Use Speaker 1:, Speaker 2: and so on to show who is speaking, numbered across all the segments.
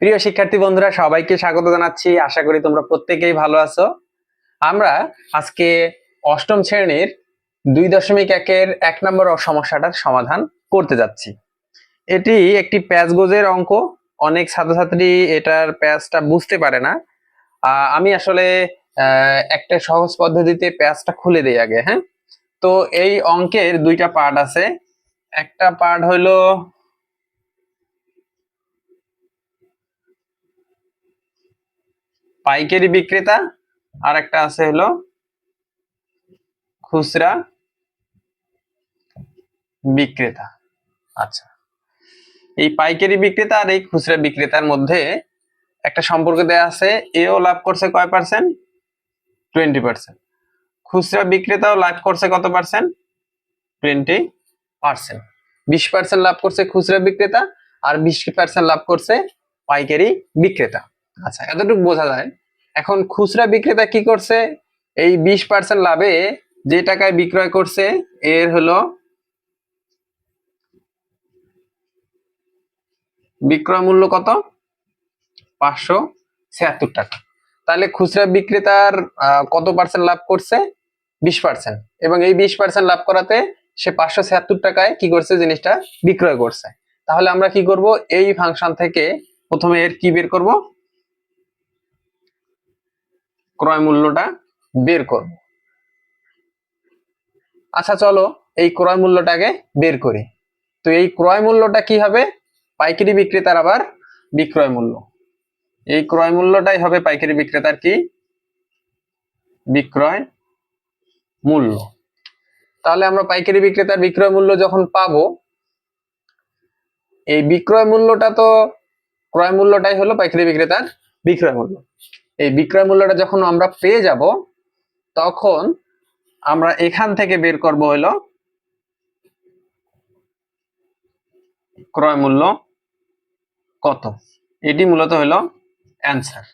Speaker 1: প্রিয় শিক্ষার্থী বন্ধুরা, সবাইকে স্বাগত জানাচ্ছি। আশা করি তোমরা প্রত্যেকেই ভালো আছো। আমরা আজকে অষ্টম শ্রেণীর 2.1-এর 1 নম্বর সমস্যাটার সমাধান করতে যাচ্ছি। এটি একটি প্যাচ গোজের অঙ্ক। অনেক ছাত্রছাত্রী এটার প্যাচটা বুঝতে পারে না। আমি আসলে একটা সহজ পদ্ধতিতে প্যাচটা খুলে দিই আগে। হ্যাঁ, তো এই অঙ্কের দুইটা পার্ট আছে। একটা পার্ট হলো পাইকারি বিক্রেতা, আর একটা আছে হলো খুচরা বিক্রেতা। আচ্ছা, এই পাইকারি বিক্রেতা আর এই খুচরা বিক্রেতার মধ্যে একটা সম্পর্ক দেয়া আছে। এও লাভ করছে কয় পার্সেন্ট? 20%। খুচরা বিক্রেতাও লাভ করছে কত পার্সেন্ট? 20%। 20% লাভ করছে খুচরা বিক্রেতা, আর 20% লাভ করছে পাইকারি বিক্রেতা। আচ্ছা, এতটুকু বোঝা যায়। এখন খুচরা বিক্রেতা কি করছে? এই 20% লাভে যে টাকায় বিক্রয় করছে এর হলো বিক্রয় মূল্য কত? 576 টাকা। তাহলে খুচরা বিক্রেতার কত পার্সেন্ট লাভ করছে? 20%। এবং এই 20% লাভ করাতে সে 576 টাকায় কি করছে? জিনিসটা বিক্রয় করছে। তাহলে আমরা কি করব? এই ফাংশন থেকে প্রথমে এর কি বের করব? ক্রয় মূল্যটা বের করব। আচ্ছা, চলো এই ক্রয় মূল্যটাকে বের করি। তো এই ক্রয় মূল্যটা কি হবে? পাইকারি বিক্রেতার আবার বিক্রয় মূল্য। এই ক্রয় মূল্যটাই হবে পাইকারি বিক্রেতার কি? বিক্রয় মূল্য। তাহলে আমরা পাইকারি বিক্রেতার বিক্রয় মূল্য যখন পাবো, এই বিক্রয় মূল্যটা তো ক্রয় মূল্যটাই হলো পাইকারি বিক্রেতার বিক্রয় মূল্য। এই বিক্রয় মূল্যটা যখন আমরা পেয়ে যাব, তখন আমরা এখান থেকে বের করব হলো ক্রয় মূল্য কত। এটি মূলত হলো অ্যান্সার।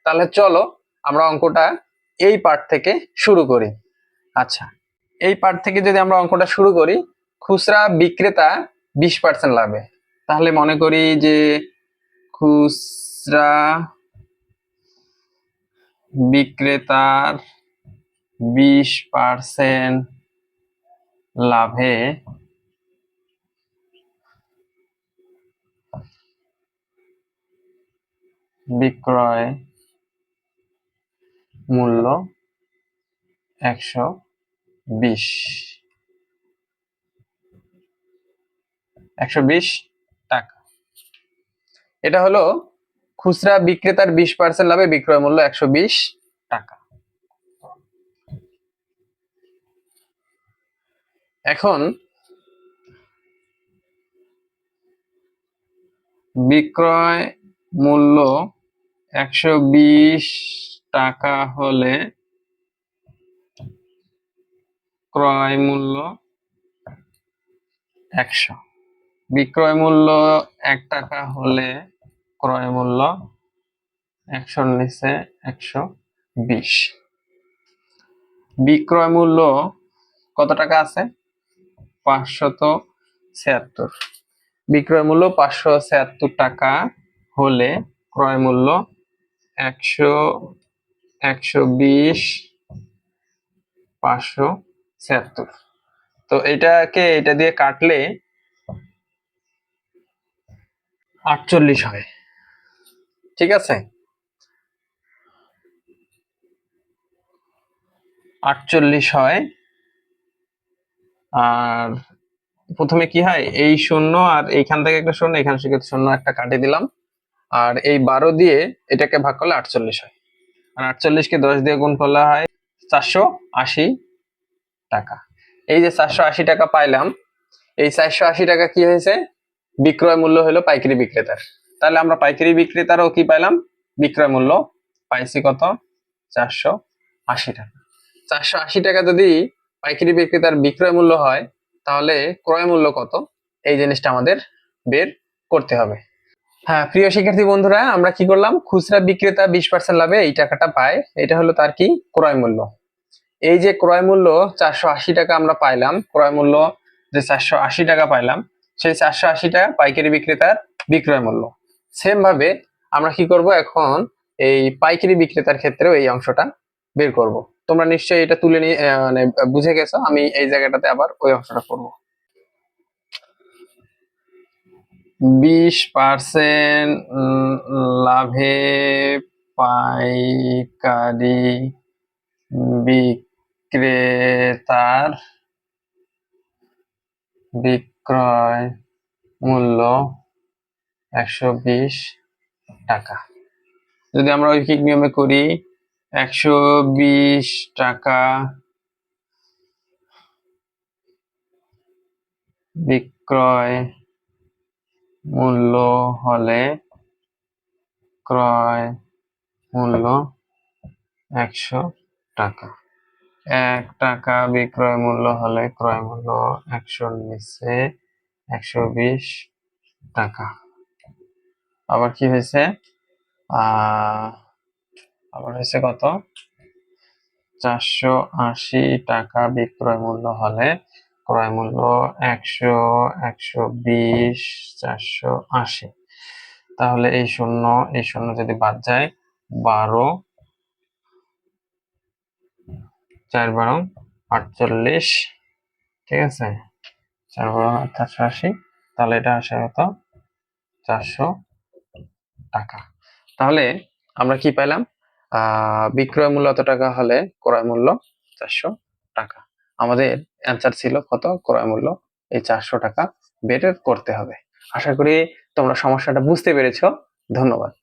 Speaker 1: তাহলে চলো আমরা অঙ্কটা এই পার্ট থেকে শুরু করি। আচ্ছা, এই পার্ট থেকে যদি আমরা অঙ্কটা শুরু করি, খুচরা বিক্রেতা 20% লাভে, তাহলে মনে করি যে খুচরা বিক্রেতার 20% লাভে বিক্রয় মূল্য 120 টাকা। এটা হলো খুচরা বিক্রেতার 20% লাভে বিক্রয় মূল্য 120 টাকা। এখন বিক্রয় মূল্য 120 টাকা হলে ক্রয় মূল্য 100। বিক্রয় মূল্য 1 টাকা হলে ক্রয় মূল্য 100 নিচে 120। বিক্রয় মূল্য কত টাকা আছে? 576। বিক্রয় মূল্য 576 টাকা হলে ক্রয় মূল্য 100, 120, 576। তো এটা দিয়ে কাটলে 48 হয়। ঠিক আছে, 48 হয়। আর প্রথমে কি হয়? এই শূন্য আর এইখান থেকে একটা শূন্য, এখান থেকে শূন্য একটা কাটে দিলাম, আর এই 12 দিয়ে এটাকে ভাগ করলে 48 হয়। আর 48কে 10 দিয়ে গুণ করলে হয় 480 টাকা। এই যে 480 টাকা পাইলাম, এই 480 টাকা কি হয়েছে? বিক্রয় মূল্য হলো পাইকারি বিক্রেতার। তাহলে আমরা পাইকারি বিক্রেতারও কি পাইলাম? বিক্রয় মূল্য পাইছি কত? 480 টাকা। 480 টাকা যদি পাইকারি বিক্রেতার বিক্রয় মূল্য হয়, তাহলে ক্রয় মূল্য কত? এই জিনিসটা আমাদের বের করতে হবে। হ্যাঁ, প্রিয় শিক্ষার্থী বন্ধুরা, আমরা কি করলাম? খুচরা বিক্রেতা 20% লাভে এই টাকাটা পায়, এটা হলো তার কি? ক্রয় মূল্য। এই যে ক্রয় মূল্য 480 টাকা আমরা পাইলাম, ক্রয় মূল্য যে 480 টাকা পাইলাম, সেই 480 টাকা পাইকারি বিক্রেতার বিক্রয় মূল্য। সেম ভাবে আমরা কি করব এখন, এই পাইকারি বিক্রেতার ক্ষেত্রেও এই অংশটা বের করব। তোমরা নিশ্চয়ই এটা তুলে নিয়ে মানে বুঝে গেছো, আমি এই জায়গাটাতে আবার ওই অংশটা করব। 20% লাভে পাইকারি বিক্রেতার বিক্রয় মূল্য 120 টাকা। যদি আমরা ঐকিক নিয়মে করি, 120 টাকা বিক্রয় মূল্য হলে ক্রয় মূল্য 100 টাকা। 1 টাকা বিক্রয় মূল্য হলে ক্রয় মূল্য 100 নিচে 120 টাকা। আবার কি হয়েছে, আবার হয়েছে কত, 480 টাকা বিক্রয় মূল্য হলে ক্রয় মূল্য 100, 120, 480। তাহলে এই শূন্য যদি বাদ যায়, 12, 4 × 12 = 48। ঠিক আছে, 4 × 480, তাহলে এটা আসে কত, 400 টাকা। তাহলে আমরা কি পেলাম, বিক্রয় মূল্য এত টাকা হলে ক্রয় মূল্য 400 টাকা। আমাদের অ্যান্সার ছিল কত, ক্রয় মূল্য এই 400 টাকা বের করতে হবে। আশা করি তোমরা সমস্যাটা বুঝতে পেরেছো। ধন্যবাদ।